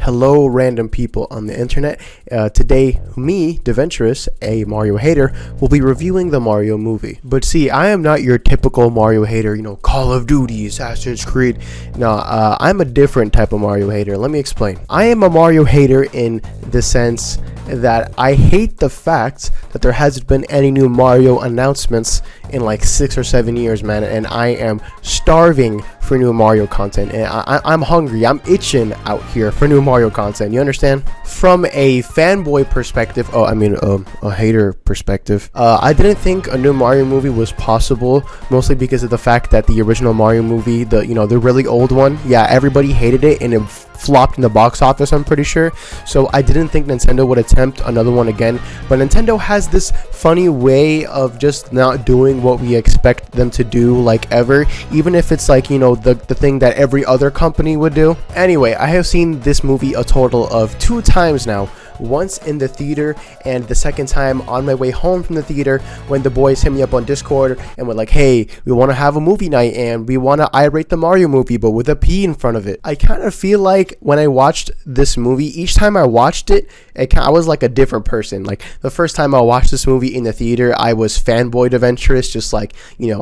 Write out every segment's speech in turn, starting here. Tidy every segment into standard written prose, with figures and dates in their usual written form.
Hello, random people on the internet. Today, me, Deventerous, a Mario hater, will be reviewing the Mario movie. But see, I am not your typical Mario hater, Call of Duty, Assassin's Creed. No, I'm a different type of Mario hater. Let me explain. I am a Mario hater in the sense that I hate the fact that there hasn't been any new Mario announcements in like 6 or 7 years, man, and I am starving for new Mario content, and I'm hungry. I'm itching out here for new Mario content. You understand? From a fanboy perspective, a hater perspective, I didn't think a new Mario movie was possible, mostly because of the fact that the original Mario movie, the really old one, yeah, everybody hated it and it flopped in the box office, I'm pretty sure. So I didn't think Nintendo would attempt another one again, but Nintendo has this funny way of just not doing what we expect them to do, like, ever, even if it's like, the thing that every other company would do. Anyway, I have seen this movie a total of 2 times now. Once in the theater, and the second time on my way home from the theater when the boys hit me up on Discord and were like, hey, we want to have a movie night and we want to irate the Mario movie but with a P in front of it. I kind of feel like when I watched this movie, each time I watched it, I was like a different person. Like the first time I watched this movie in the theater, I was fanboy Deventerous, just like,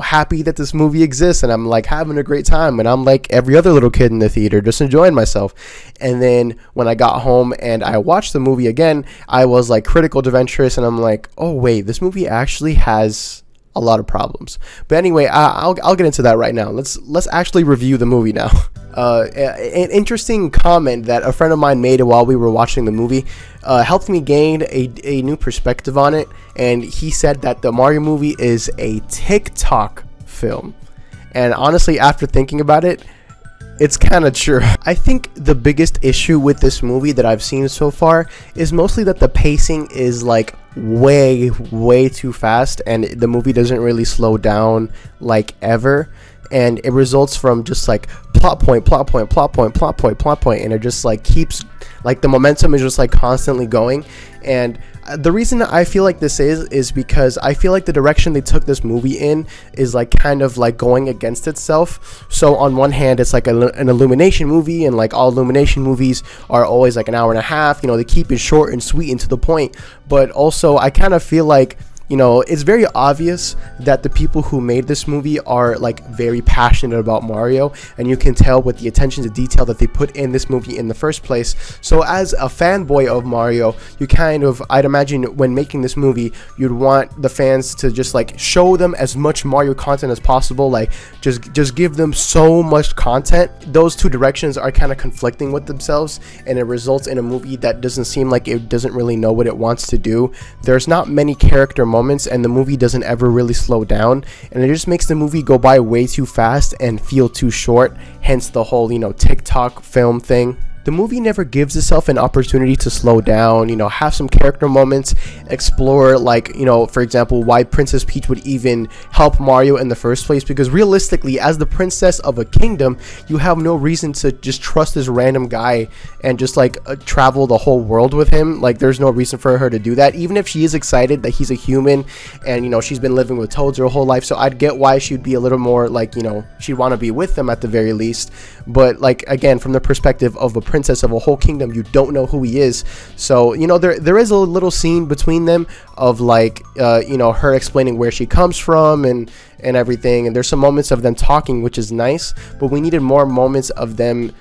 happy that this movie exists, and I'm like having a great time, and I'm like every other little kid in the theater, just enjoying myself. And then when I got home and I watched the movie again, I was like critical Deventerous, and I'm like, oh wait, this movie actually has a lot of problems. But anyway, I'll get into that right now. Let's actually review the movie now. An interesting comment that a friend of mine made while we were watching the movie helped me gain a new perspective on it, and he said that the Mario movie is a TikTok film. And honestly, after thinking about it, it's kind of true. I think the biggest issue with this movie that I've seen so far is mostly that the pacing is like way too fast, and the movie doesn't really slow down like ever, and it results from just like plot point, and it just like keeps, like, the momentum is just like constantly going. And the reason I feel like this is because I feel like the direction they took this movie in is like kind of like going against itself. So on one hand, it's like an Illumination movie, and like all Illumination movies are always like an hour and a half. They keep it short and sweet and to the point. But also, I kind of feel like, it's very obvious that the people who made this movie are like very passionate about Mario, and you can tell with the attention to detail that they put in this movie in the first place. So as a fanboy of Mario, I'd imagine when making this movie, you'd want the fans to just like show them as much Mario content as possible, like just give them so much content. Those two directions are kind of conflicting with themselves, and it results in a movie that doesn't seem like it doesn't really know what it wants to do. There's not many character moments, and the movie doesn't ever really slow down, and it just makes the movie go by way too fast and feel too short, hence the whole TikTok film thing. The movie never gives itself an opportunity to slow down, have some character moments, explore, like, for example, why Princess Peach would even help Mario in the first place, because realistically, as the princess of a kingdom, you have no reason to just trust this random guy and just like travel the whole world with him. Like, there's no reason for her to do that, even if she is excited that he's a human and she's been living with toads her whole life. So I'd get why she'd be a little more like, she'd want to be with them at the very least. But like, again, from the perspective of a princess of a whole kingdom, you don't know who he is. So there is a little scene between them of like her explaining where she comes from and everything, and there's some moments of them talking, which is nice, but we needed more moments of them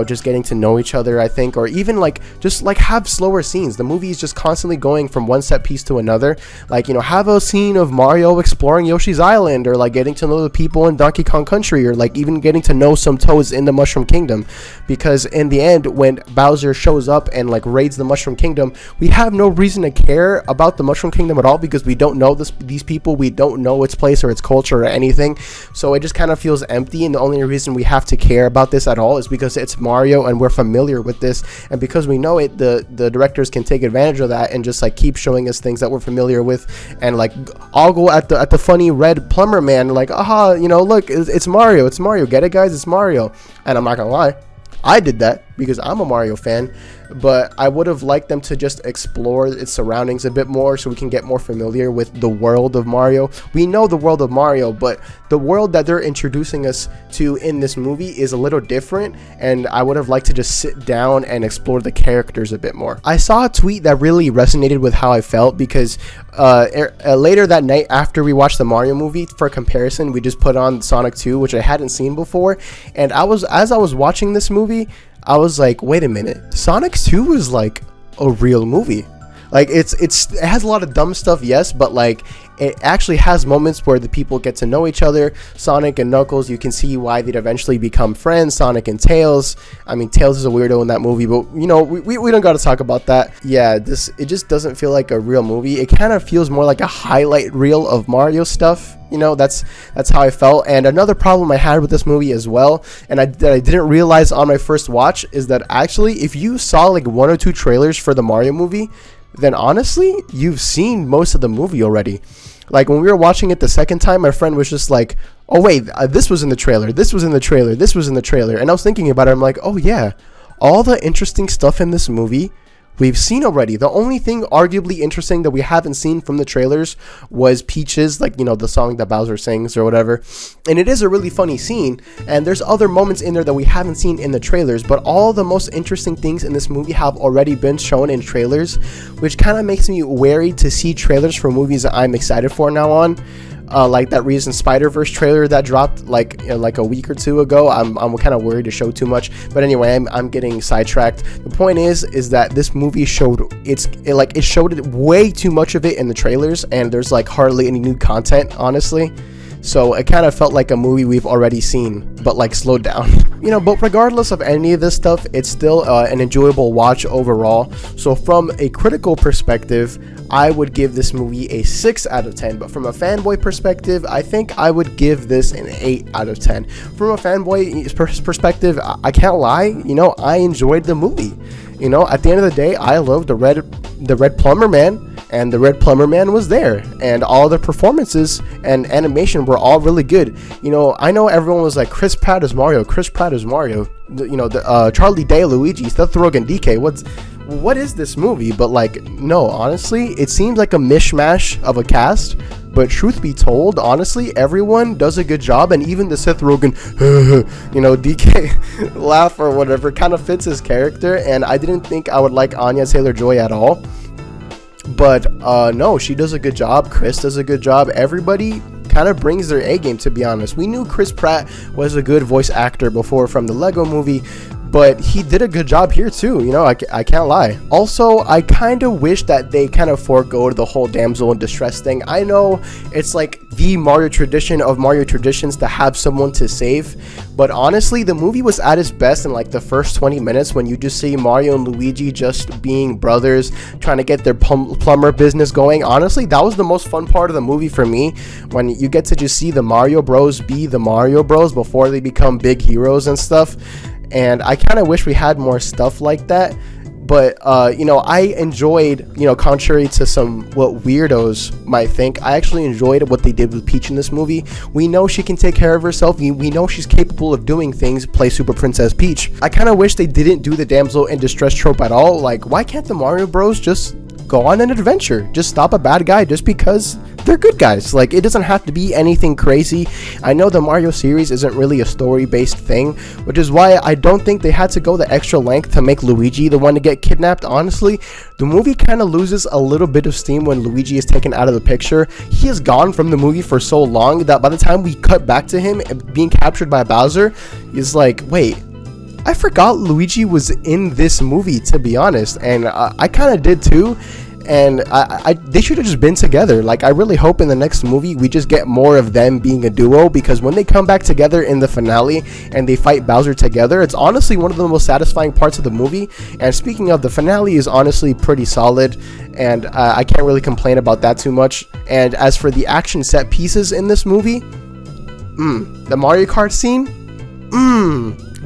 just getting to know each other, I think, or even like just like have slower scenes. The movie is just constantly going from one set piece to another. Like, have a scene of Mario exploring Yoshi's Island, or like getting to know the people in Donkey Kong Country, or like even getting to know some toads in the Mushroom Kingdom, because in the end, when Bowser shows up and like raids the Mushroom Kingdom, we have no reason to care about the Mushroom Kingdom at all, because we don't know these people, we don't know its place or its culture or anything. So it just kind of feels empty, and the only reason we have to care about this at all is because it's Mario and we're familiar with this, and because we know it, the directors can take advantage of that and just like keep showing us things that we're familiar with, and like I'll go at the funny red plumber man, like, aha, look, it's Mario, get it, guys, it's Mario. And I'm not gonna lie, I did that. because I'm a Mario fan, but I would have liked them to just explore its surroundings a bit more so we can get more familiar with the world of Mario. We know the world of Mario, but the world that they're introducing us to in this movie is a little different, and I would have liked to just sit down and explore the characters a bit more. I saw a tweet that really resonated with how I felt because later that night after we watched the Mario movie, for comparison, we just put on Sonic 2, which I hadn't seen before, and as I was watching this movie, I was like, wait a minute, Sonic 2 is like a real movie. Like it has a lot of dumb stuff, yes, but like it actually has moments where the people get to know each other. Sonic and Knuckles, you can see why they'd eventually become friends. Sonic and Tails, I mean, Tails is a weirdo in that movie, but you know, we don't got to talk about that. Yeah, it just doesn't feel like a real movie. It kind of feels more like a highlight reel of Mario stuff. You know, that's how I felt. And another problem I had with this movie as well, and that I didn't realize on my first watch, is that actually if you saw like 1 or 2 trailers for the Mario movie, then honestly, you've seen most of the movie already. Like when we were watching it the second time, my friend was just like, oh wait, this was in the trailer, this was in the trailer, this was in the trailer. And I was thinking about it, I'm like, oh yeah, all the interesting stuff in this movie we've seen already. The only thing arguably interesting that we haven't seen from the trailers was Peaches, like, you know, the song that Bowser sings or whatever. And it is a really funny scene, and there's other moments in there that we haven't seen in the trailers, but all the most interesting things in this movie have already been shown in trailers, which kind of makes me wary to see trailers for movies that I'm excited for now on. Like that recent Spider-Verse trailer that dropped like a week or 2 ago. I'm kind of worried to show too much, but anyway, I'm getting sidetracked. The point is that this movie showed it showed way too much of it in the trailers, and there's like hardly any new content, honestly. So it kind of felt like a movie we've already seen, but like slowed down. You know, but regardless of any of this stuff, it's still an enjoyable watch overall. So from a critical perspective, I would give this movie a 6 out of 10. But from a fanboy perspective, I think I would give this an 8 out of 10. From a fanboy perspective, I can't lie, you know, I enjoyed the movie. You know, at the end of the day, I loved the Red Plumber Man. And the Red Plumber Man was there, and all the performances and animation were all really good. You know, I know everyone was like, Chris Pratt is Mario, Chris Pratt is Mario. You know, Charlie Day, Luigi, Seth Rogen, DK. What is this movie? But like, no, honestly, it seems like a mishmash of a cast. But truth be told, honestly, everyone does a good job, and even the Seth Rogen, you know, DK laugh or whatever kind of fits his character. And I didn't think I would like Anya Taylor-Joy at all. But no, she does a good job. Chris does a good job. Everybody kind of brings their A game, to be honest. We knew Chris Pratt was a good voice actor before from the Lego movie, but he did a good job here too, you know, I can't lie. Also, I kind of wish that they kind of forego the whole damsel in distress thing. I know it's like the Mario tradition of Mario traditions to have someone to save, but honestly, the movie was at its best in like the first 20 minutes when you just see Mario and Luigi just being brothers, trying to get their plumber business going. Honestly, that was the most fun part of the movie for me, when you get to just see the Mario Bros be the Mario Bros before they become big heroes and stuff. And I kind of wish we had more stuff like that. But, you know, I enjoyed, you know, contrary to what weirdos might think, I actually enjoyed what they did with Peach in this movie. We know she can take care of herself. We know she's capable of doing things, play Super Princess Peach. I kind of wish they didn't do the damsel in distress trope at all. Like, why can't the Mario Bros just go on an adventure? Just stop a bad guy just because they're good guys. Like, it doesn't have to be anything crazy. I know the Mario series isn't really a story-based thing, which is why I don't think they had to go the extra length to make Luigi the one to get kidnapped. Honestly, the movie kind of loses a little bit of steam when Luigi is taken out of the picture. He is gone from the movie for so long that by the time we cut back to him being captured by Bowser, he's like, wait, I forgot Luigi was in this movie, to be honest. And I kind of did too. And they should have just been together. Like, I really hope in the next movie we just get more of them being a duo, because when they come back together in the finale and they fight Bowser together, it's honestly one of the most satisfying parts of the movie. And speaking of, the finale is honestly pretty solid, and I can't really complain about that too much. And as for the action set pieces in this movie, the Mario Kart scene,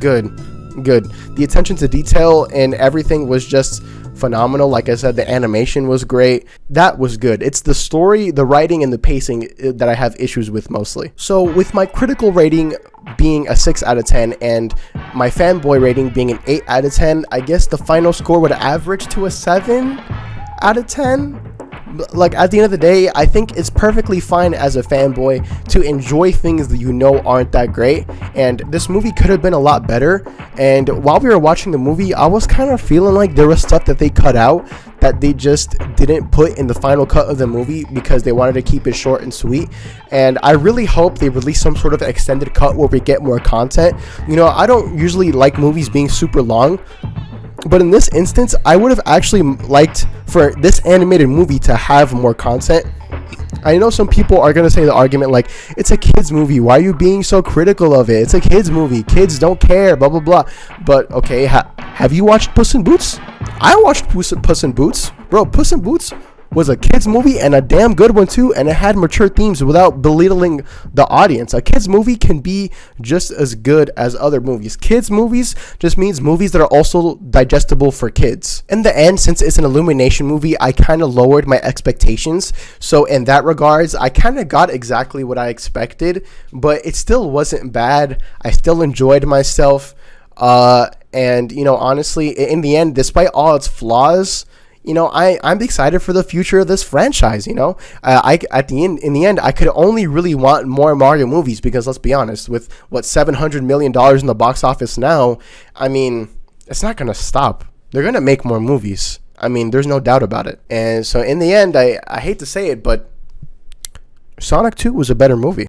good. good. The attention to detail and everything was just phenomenal. Like I said, the animation was great. That was good. It's the story, the writing, and the pacing that I have issues with mostly. So with my critical rating being a 6 out of 10 and my fanboy rating being an 8 out of 10, I guess the final score would average to a 7 out of 10. Like, at the end of the day, I think it's perfectly fine as a fanboy to enjoy things that you know aren't that great, and this movie could have been a lot better. And while we were watching the movie, I was kind of feeling like there was stuff that they cut out that they just didn't put in the final cut of the movie because they wanted to keep it short and sweet. And I really hope they release some sort of extended cut where we get more content. You know, I don't usually like movies being super long, but in this instance, I would have actually liked for this animated movie to have more content. I know some people are going to say the argument like, it's a kid's movie. Why are you being so critical of it? It's a kid's movie. Kids don't care, blah, blah, blah. But, okay, have you watched Puss in Boots? I watched Puss in Boots. Bro, Puss in Boots was a kid's movie and a damn good one too, and it had mature themes without belittling the audience. A kid's movie can be just as good as other movies. Kids movies just means movies that are also digestible for kids. In the end, since it's an Illumination movie, I kind of lowered my expectations. So in that regards, I kind of got exactly what I expected, but it still wasn't bad. I still enjoyed myself. And, you know, honestly, in the end, despite all its flaws, you know, I'm excited for the future of this franchise. You know, in the end, I could only really want more Mario movies because let's be honest, with what $700 million in the box office now, I mean, it's not gonna stop. They're gonna make more movies. I mean, there's no doubt about it. And so in the end, I hate to say it, but Sonic 2 was a better movie.